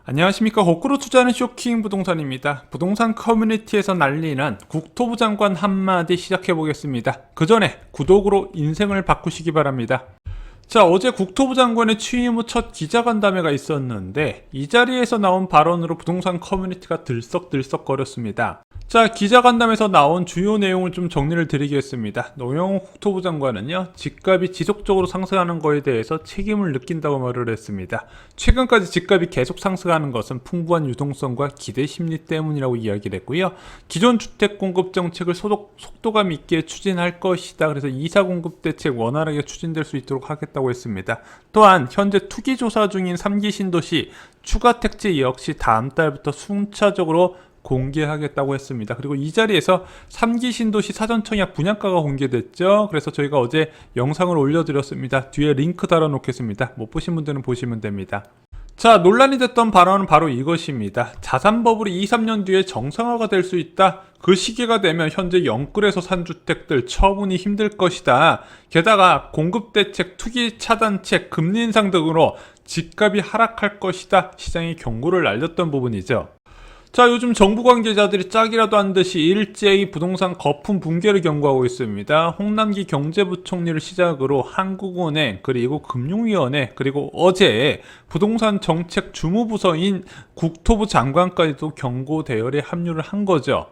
안녕하십니까. 거꾸로 투자하는 쇼킹 부동산입니다. 부동산 커뮤니티에서 난리난 국토부 장관 한마디 시작해보겠습니다. 그 전에 구독으로 인생을 바꾸시기 바랍니다. 자, 어제 국토부 장관의 취임 후 첫 기자간담회가 있었는데 이 자리에서 나온 발언으로 부동산 커뮤니티가 들썩들썩거렸습니다. 자, 기자간담회에서 나온 주요 내용을 좀 정리를 드리겠습니다. 노영호 국토부 장관은요, 집값이 지속적으로 상승하는 거에 대해서 책임을 느낀다고 말을 했습니다. 최근까지 집값이 계속 상승하는 것은 풍부한 유동성과 기대 심리 때문이라고 이야기를 했고요. 기존 주택 공급 정책을 속도감 있게 추진할 것이다. 그래서 이사 공급 대책 원활하게 추진될 수 있도록 하겠다고 했습니다. 또한 현재 투기 조사 중인 3기 신도시 추가 택지 역시 다음 달부터 순차적으로 공개하겠다고 했습니다. 그리고 이 자리에서 3기 신도시 사전청약 분양가가 공개됐죠. 그래서 저희가 어제 영상을 올려드렸습니다. 뒤에 링크 달아놓겠습니다. 못 보신 분들은 보시면 됩니다. 자, 논란이 됐던 발언은 바로 이것입니다. 자산 버블이 2, 3년 뒤에 정상화가 될 수 있다. 그 시기가 되면 현재 영끌에서 산 주택들 처분이 힘들 것이다. 게다가 공급대책, 투기 차단책, 금리 인상 등으로 집값이 하락할 것이다. 시장이 경고를 날렸던 부분이죠. 자, 요즘 정부 관계자들이 짝이라도 한 듯이 일제히 부동산 거품 붕괴를 경고하고 있습니다. 홍남기 경제부총리를 시작으로 한국은행, 그리고 금융위원회, 그리고 어제 부동산 정책 주무부서인 국토부 장관까지도 경고 대열에 합류를 한 거죠.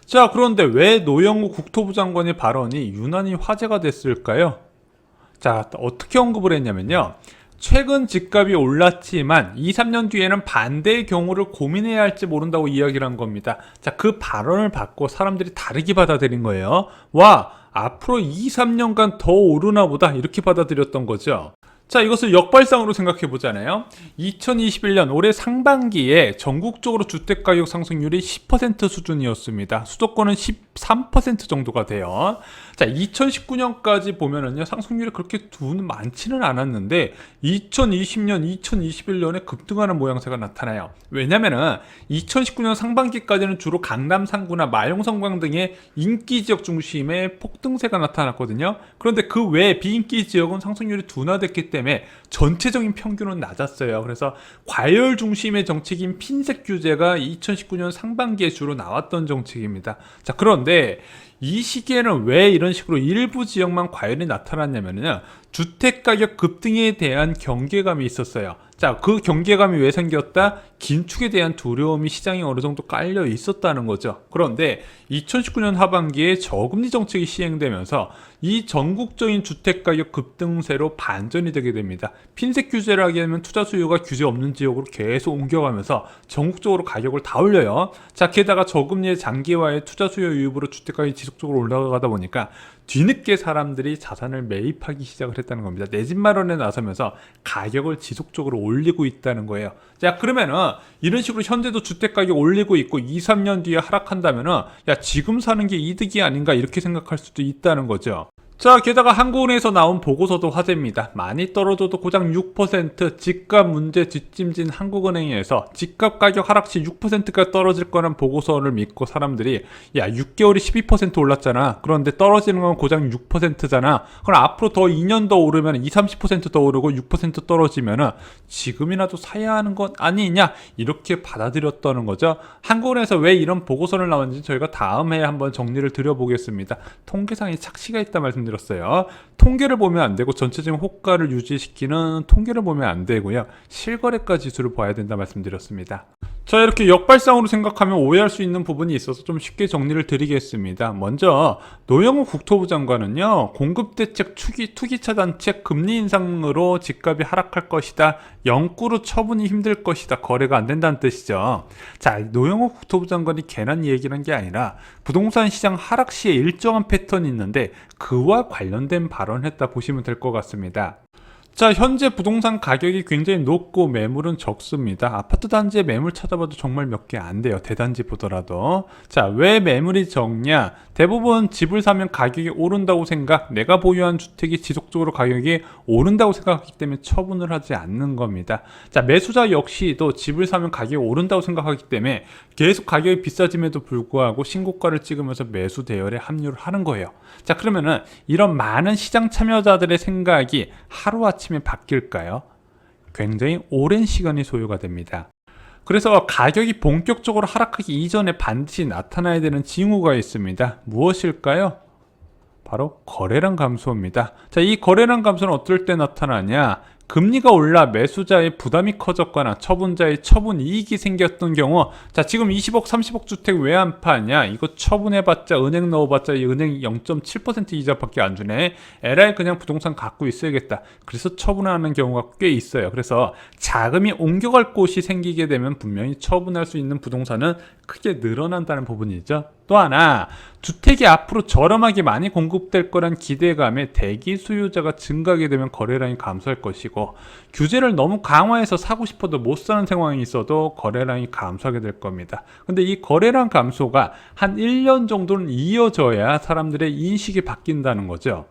자, 그런데 왜 노영우 국토부 장관의 발언이 유난히 화제가 됐을까요? 자, 어떻게 언급을 했냐면요. 최근 집값이 올랐지만 2, 3년 뒤에는 반대의 경우를 고민해야 할지 모른다고 이야기를 한 겁니다. 자, 그 발언을 받고 사람들이 다르게 받아들인 거예요. 와, 앞으로 2, 3년간 더 오르나 보다 이렇게 받아들였던 거죠. 자, 이것을 역발상으로 생각해 보잖아요. 2021년 올해 상반기에 전국적으로 주택가격 상승률이 10% 수준이었습니다. 수도권은 13% 정도가 돼요. 자, 2019년까지 보면은요, 상승률이 그렇게 많지는 않았는데 2020년, 2021년에 급등하는 모양새가 나타나요. 왜냐면은 2019년 상반기까지는 주로 강남 상구나 마용성광 등의 인기 지역 중심의 폭등세가 나타났거든요. 그런데 그 외 비인기 지역은 상승률이 둔화됐기 때문에 전체적인 평균은 낮았어요. 그래서 과열 중심의 정책인 핀셋 규제가 2019년 상반기에 주로 나왔던 정책입니다. 자, 그런데 이 시기에는 왜 이런 식으로 일부 지역만 과열이 나타났냐면요, 주택가격 급등에 대한 경계감이 있었어요. 자, 그 경계감이 왜 생겼다? 긴축에 대한 두려움이 시장에 어느 정도 깔려 있었다는 거죠. 그런데 2019년 하반기에 저금리 정책이 시행되면서 이 전국적인 주택가격 급등세로 반전이 되게 됩니다. 핀셋 규제를 하게 되면 투자 수요가 규제 없는 지역으로 계속 옮겨가면서 전국적으로 가격을 다 올려요. 자, 게다가 저금리의 장기화의 투자 수요 유입으로 주택가격이 지속적으로 올라가다 보니까 뒤늦게 사람들이 자산을 매입하기 시작을 했다는 겁니다. 내 집 마련에 나서면서 가격을 지속적으로 올리고 있다는 거예요. 자, 그러면은 이런 식으로 현재도 주택가격 올리고 있고 2, 3년 뒤에 하락한다면은 야, 지금 사는 게 이득이 아닌가 이렇게 생각할 수도 있다는 거죠. 자, 게다가 한국은행에서 나온 보고서도 화제입니다. 많이 떨어져도 고작 6%, 집값 문제 뒷짐진 한국은행에서 집값 가격 하락 시 6%가 떨어질 거란 보고서를 믿고 사람들이 야, 6개월이 12% 올랐잖아. 그런데 떨어지는 건 고작 6%잖아. 그럼 앞으로 더 2년 더 오르면 2, 30% 더 오르고 6% 떨어지면은 지금이라도 사야 하는 건 아니냐? 이렇게 받아들였다는 거죠. 한국은행에서 왜 이런 보고서를 나왔는지 저희가 다음 해에 한번 정리를 드려보겠습니다. 통계상에 착시가 있다 말씀드렸어요. 통계를 보면 안 되고 전체적인 호가를 유지시키는 통계를 보면 안 되고요. 실거래가 지수를 봐야 된다 말씀드렸습니다. 자, 이렇게 역발상으로 생각하면 오해할 수 있는 부분이 있어서 좀 쉽게 정리를 드리겠습니다. 먼저 노영우 국토부 장관은요, 공급대책, 투기 차단책, 금리 인상으로 집값이 하락할 것이다, 영구로 처분이 힘들 것이다, 거래가 안 된다는 뜻이죠. 자, 노영우 국토부 장관이 괜한 얘기를 한 게 아니라 부동산 시장 하락 시에 일정한 패턴이 있는데 그와 관련된 발언을 했다 보시면 될 것 같습니다. 자, 현재 부동산 가격이 굉장히 높고 매물은 적습니다. 아파트 단지의 매물 찾아봐도 정말 몇 개 안 돼요. 대단지 보더라도. 자, 왜 매물이 적냐? 대부분 집을 사면 가격이 오른다고 생각, 내가 보유한 주택이 지속적으로 가격이 오른다고 생각하기 때문에 처분을 하지 않는 겁니다. 자, 매수자 역시도 집을 사면 가격이 오른다고 생각하기 때문에 계속 가격이 비싸짐에도 불구하고 신고가를 찍으면서 매수 대열에 합류를 하는 거예요. 자, 그러면은 이런 많은 시장 참여자들의 생각이 하루아침에 바뀔까요? 굉장히 오랜 시간이 소요가 됩니다. 그래서 가격이 본격적으로 하락하기 이전에 반드시 나타나야 되는 징후가 있습니다. 무엇일까요? 바로 거래량 감소입니다. 자, 이 거래량 감소는 어떨 때 나타나냐? 금리가 올라 매수자의 부담이 커졌거나 처분자의 처분 이익이 생겼던 경우, 자, 지금 20억, 30억 주택 왜 안 파냐? 이거 처분해봤자, 은행 넣어봤자 은행 0.7% 이자밖에 안 주네. 에라이 그냥 부동산 갖고 있어야겠다. 그래서 처분하는 경우가 꽤 있어요. 그래서 자금이 옮겨갈 곳이 생기게 되면 분명히 처분할 수 있는 부동산은 크게 늘어난다는 부분이죠. 또 하나, 주택이 앞으로 저렴하게 많이 공급될 거란 기대감에 대기 수요자가 증가하게 되면 거래량이 감소할 것이고, 규제를 너무 강화해서 사고 싶어도 못 사는 상황이 있어도 거래량이 감소하게 될 겁니다. 근데 이 거래량 감소가 한 1년 정도는 이어져야 사람들의 인식이 바뀐다는 거죠.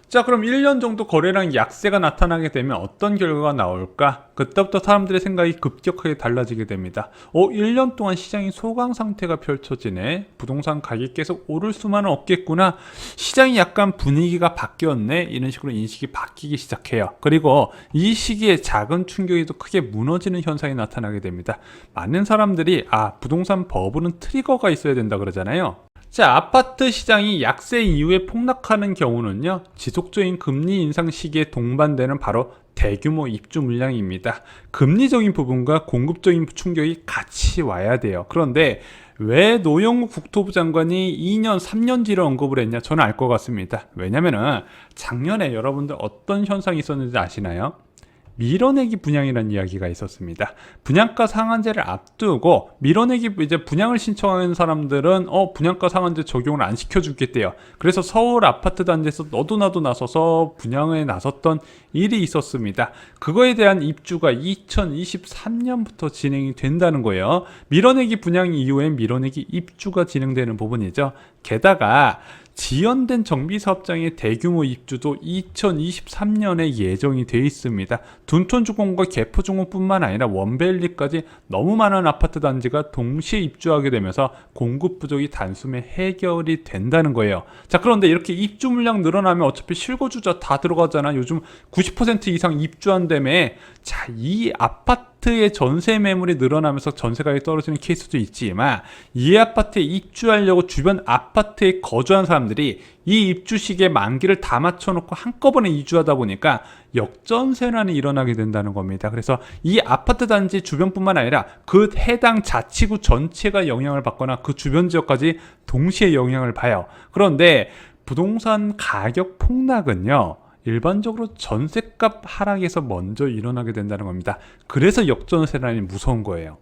자, 그럼 1년 정도 거래량 약세가 나타나게 되면 어떤 결과가 나올까? 그때부터 사람들의 생각이 급격하게 달라지게 됩니다. 1년 동안 시장이 소강 상태가 펼쳐지네. 부동산 가격이 계속 오를 수만은 없겠구나. 시장이 약간 분위기가 바뀌었네. 이런 식으로 인식이 바뀌기 시작해요. 그리고 이 시기에 작은 충격이 더 크게 무너지는 현상이 나타나게 됩니다. 많은 사람들이 부동산 버블은 트리거가 있어야 된다 그러잖아요. 자, 아파트 시장이 약세 이후에 폭락하는 경우는요, 지속적인 금리 인상 시기에 동반되는 바로 대규모 입주 물량입니다. 금리적인 부분과 공급적인 충격이 같이 와야 돼요. 그런데 왜 노영욱 국토부 장관이 2년, 3년 뒤를 언급을 했냐? 저는 알 것 같습니다. 왜냐면은 작년에 여러분들 어떤 현상이 있었는지 아시나요? 밀어내기 분양이라는 이야기가 있었습니다. 분양가 상한제를 앞두고 밀어내기 이제 분양을 신청하는 사람들은 분양가 상한제 적용을 안 시켜주겠대요. 그래서 서울 아파트 단지에서 너도 나도 나서서 분양에 나섰던 일이 있었습니다. 그거에 대한 입주가 2023년부터 진행이 된다는 거예요. 밀어내기 분양 이후에 밀어내기 입주가 진행되는 부분이죠. 게다가 지연된 정비사업장의 대규모 입주도 2023년에 예정이 되어 있습니다. 둔촌주공과 개포주공뿐만 아니라 원베일리까지 너무 많은 아파트 단지가 동시에 입주하게 되면서 공급 부족이 단숨에 해결이 된다는 거예요. 자, 그런데 이렇게 입주 물량 늘어나면 어차피 실거주자 다 들어가잖아. 요즘 90% 이상 입주한다며. 자, 이 아파트의 전세 매물이 늘어나면서 전세 가격이 떨어지는 케이스도 있지만, 이 아파트에 입주하려고 주변 아파트에 거주한 사람들이 이 입주 시기에 만기를 다 맞춰놓고 한꺼번에 이주하다 보니까 역전세난이 일어나게 된다는 겁니다. 그래서 이 아파트 단지 주변뿐만 아니라 그 해당 자치구 전체가 영향을 받거나 그 주변 지역까지 동시에 영향을 봐요. 그런데 부동산 가격 폭락은요, 일반적으로 전셋값 하락에서 먼저 일어나게 된다는 겁니다. 그래서 역전세난이 무서운 거예요.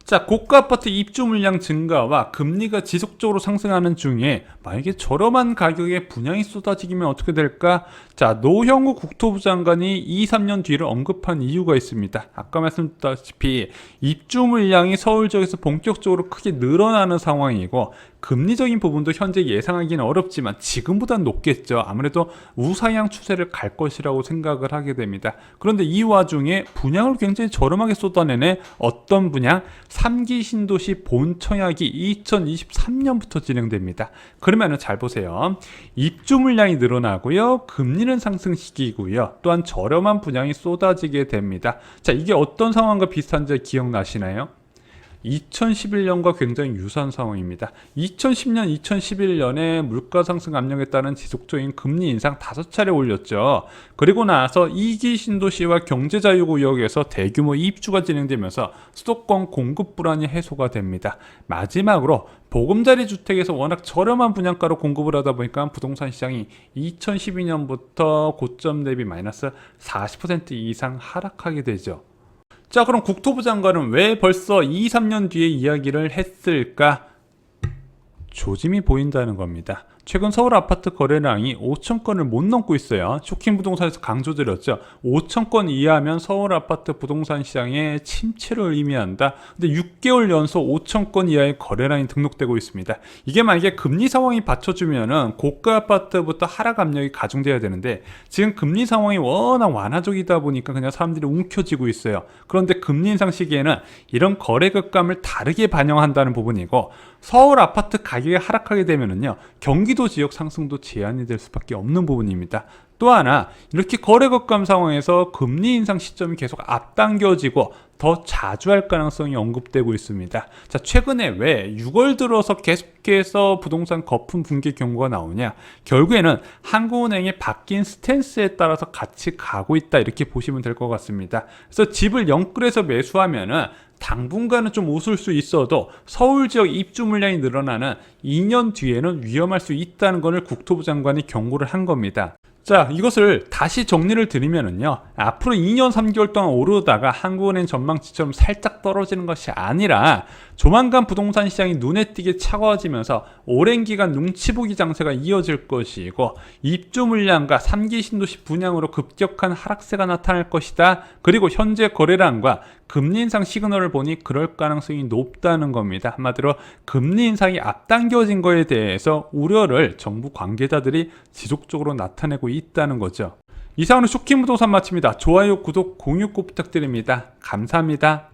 자, 고가 아파트 입주 물량 증가와 금리가 지속적으로 상승하는 중에 만약에 저렴한 가격에 분양이 쏟아지면 어떻게 될까? 자, 노형우 국토부 장관이 2, 3년 뒤를 언급한 이유가 있습니다. 아까 말씀드렸다시피 입주 물량이 서울 지역에서 본격적으로 크게 늘어나는 상황이고, 금리적인 부분도 현재 예상하기는 어렵지만 지금보다는 높겠죠. 아무래도 우상향 추세를 갈 것이라고 생각을 하게 됩니다. 그런데 이 와중에 분양을 굉장히 저렴하게 쏟아내네. 어떤 분양? 3기 신도시 본청약이 2023년부터 진행됩니다. 그러면 잘 보세요. 입주 물량이 늘어나고요, 금리는 상승시키고요, 또한 저렴한 분양이 쏟아지게 됩니다. 자, 이게 어떤 상황과 비슷한지 기억나시나요? 2011년과 굉장히 유사한 상황입니다. 2010년, 2011년에 물가 상승 압력에 따른 지속적인 금리 인상 5차례 올렸죠. 그리고 나서 2기 신도시와 경제자유구역에서 대규모 입주가 진행되면서 수도권 공급 불안이 해소가 됩니다. 마지막으로 보금자리 주택에서 워낙 저렴한 분양가로 공급을 하다 보니까 부동산 시장이 2012년부터 고점 대비 마이너스 40% 이상 하락하게 되죠. 자, 그럼 국토부 장관은 왜 벌써 2, 3년 뒤에 이야기를 했을까? 조짐이 보인다는 겁니다. 최근 서울 아파트 거래량이 5천 건을 못 넘고 있어요. 쇼킹 부동산에서 강조드렸죠. 5천 건 이하면 서울 아파트 부동산 시장의 침체를 의미한다. 근데 6개월 연속 5천 건 이하의 거래량이 등록되고 있습니다. 이게 만약에 금리 상황이 받쳐주면은 고가 아파트부터 하락 압력이 가중돼야 되는데 지금 금리 상황이 워낙 완화적이다 보니까 그냥 사람들이 움켜쥐고 있어요. 그런데 금리 인상 시기에는 이런 거래 극감을 다르게 반영한다는 부분이고, 서울 아파트 가격이 하락하게 되면은요, 경기도 지역 상승도 제한이 될 수밖에 없는 부분입니다. 또 하나, 이렇게 거래 극감 상황에서 금리 인상 시점이 계속 앞당겨지고 더 자주 할 가능성이 언급되고 있습니다. 자, 최근에 왜 6월 들어서 계속해서 부동산 거품 붕괴 경고가 나오냐? 결국에는 한국은행의 바뀐 스탠스에 따라서 같이 가고 있다, 이렇게 보시면 될 것 같습니다. 그래서 집을 영끌해서 매수하면은 당분간은 좀 웃을 수 있어도 서울 지역 입주 물량이 늘어나는 2년 뒤에는 위험할 수 있다는 것을 국토부 장관이 경고를 한 겁니다. 자, 이것을 다시 정리를 드리면은요, 앞으로 2년 3개월 동안 오르다가 한국은행 전망치처럼 살짝 떨어지는 것이 아니라 조만간 부동산 시장이 눈에 띄게 차가워지면서 오랜 기간 눈치 보기 장세가 이어질 것이고, 입주 물량과 3기 신도시 분양으로 급격한 하락세가 나타날 것이다. 그리고 현재 거래량과 금리 인상 시그널을 보니 그럴 가능성이 높다는 겁니다. 한마디로 금리 인상이 앞당겨진 거에 대해서 우려를 정부 관계자들이 지속적으로 나타내고 있다는 거죠. 이상으로 쇼킹 부동산 마칩니다. 좋아요, 구독, 공유 꼭 부탁드립니다. 감사합니다.